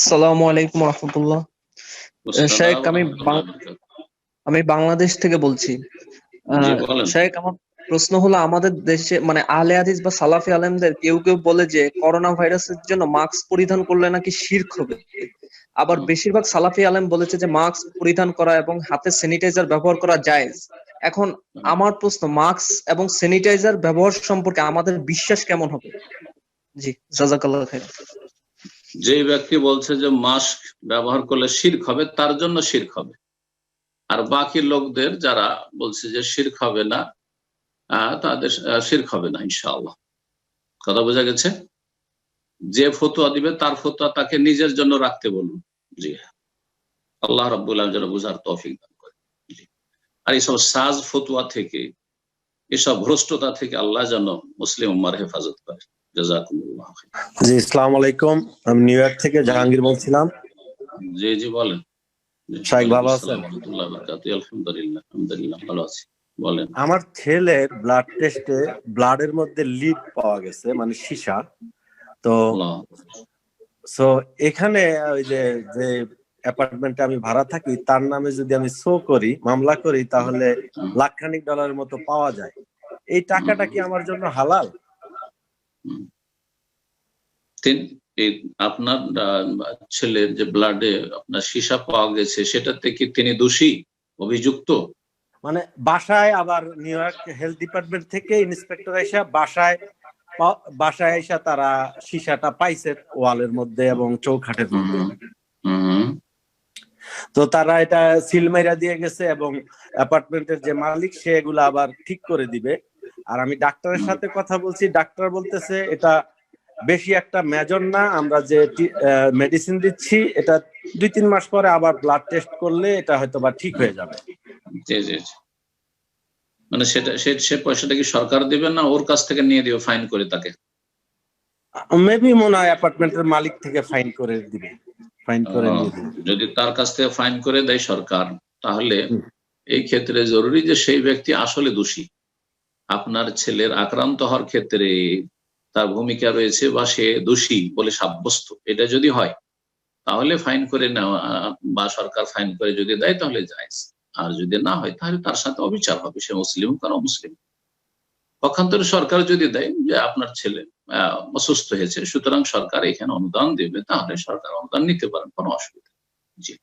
আসসালামু আলাইকুম রহমতুল্লাহ। শেখ, আসসালাম আমি রাহমাতুল্লাহি ওয়া বারাকাতুহু। আমি বাংলাদেশ থেকে বলছি। জি বলেন। শেখ, আমার প্রশ্ন হলো, আমাদের দেশে মানে আহলে হাদিস বা সালাফি আলেমদের কেউ কেউ বলে যে করোনা ভাইরাসের জন্য মাস্ক পরিধান করলে নাকি শিরক হবে। আবার বেশিরভাগ সালাফি আলেম বলেছে যে মাস্ক পরিধান করা এবং হাতে স্যানিটাইজার ব্যবহার করা জায়েজ। এখন আমার প্রশ্ন, মাস্ক এবং স্যানিটাইজার ব্যবহার সম্পর্কে আমাদের বিশ্বাস কেমন হবে? জি, জাযাকাল্লাহ খাইর। যে ব্যক্তি বলছে যে মাস্ক ব্যবহার করলে শিরক হবে, তার জন্য শিরক হবে। আর বাকি লোকদের যারা বলছে যে শিরক হবে না, তাদের শিরক হবে না ইনশাআল্লাহ। কথা বোঝা গেছে? যে ফতোয়া দিবে তার ফতোয়া তাকে নিজের জন্য রাখতে বলুন। জি, আল্লাহ রাব্বুল আলামিন যেন বুঝার তৌফিক দান করে। জি। আর এইসব সাজ ফতোয়া থেকে, এসব ভ্রষ্টতা থেকে আল্লাহ যেন মুসলিম উম্মার হেফাজত করে। জাযাকুমুল্লাহ খাইর। জি, আসসালামু আলাইকুম। আমি নিউ ইয়র্ক থেকে জাহাঙ্গীর বলছিলাম। জি জি বলেন। শাইখ, ভালো ওয়ালাইকুম আছেন? আসসালাম ওয়া রাহমাতুল্লাহি ওয়া বারাকাতুহু। আলহামদুলিল্লাহ ভালো আছি। বলেন। আমার ছেলের ব্লাড টেস্টে ব্লাডের মধ্যে লিড পাওয়া গেছে, মানে সীসা। তো আল্লাহ। এখানে ওই যে যে অ্যাপার্টমেন্টে আমি ভাড়া থাকি, তার নামে যদি আমি মামলা করি, তাহলে লাখখানিক ডলারের মতো পাওয়া যায়। এই টাকাটা কি আমার জন্য হালাল? এই আপনার ছেলের যে ব্লাডে আপনার সীসা পাওয়া গেছে, সেটাতে কি তিনি দোষী, অভিযুক্ত? মানে বাসায় আবার নিউ ইয়র্ক হেলথ ডিপার্টমেন্ট থেকে ইন্সপেক্টর এসে বাসায় এসে তারা সীসাটা পাইছে ওয়ালের মধ্যে এবং চৌখাটের মধ্যে। তো তারা এটা সিল মাইরা দিয়ে গেছে এবং অ্যাপার্টমেন্টের যে মালিক সে এগুলো আবার ঠিক করে দিবে। আর আমি ডাক্তারের সাথে কথা বলছি, ডাক্তার বলতেছে এটা বেশি একটা মেজর না, আমরা যে মেডিসিন দিচ্ছি এটা 2-3 মাস পরে আবার ব্লাড টেস্ট করলে এটা হয়তো বা ঠিক হয়ে যাবে। জি জি জি। মানে সে পয়সাটা কি সরকার দিবে না ওর কাছ থেকে নিয়ে দিবে ফাইন করে তাকে? মেবি মনে হয় অ্যাপার্টমেন্টের মালিক থেকে ফাইন করে দিবে, ফাইন করে নিয়ে দিবে। যদি তার কাছ থেকে ফাইন করে দেয় সরকার, তাহলে এই ক্ষেত্রে জরুরি যে সেই ব্যক্তি আসলে দোষী। আপনার ছেলের আক্রান্ত হওয়ার ক্ষেত্রে তার ভূমিকা রয়েছে বা সে দোষী বলে সাব্যস্ত, এটা যদি হয় তাহলে ফাইন করে নেওয়া বা সরকার ফাইন করে যদি দেয় তাহলে জায়েজ। আর যদি না হয় তাহলে তার সাথে অবিচার হবে, সে মুসলিম কারণ মুসলিম। পক্ষান্তরে সরকার যদি দেয় যে আপনার ছেলে অসুস্থ হয়েছে, সুতরাং সরকার এখানে অনুদান দেবে, তাহলে সরকার অনুদান নিতে পারেন, কোনো অসুবিধা। জি।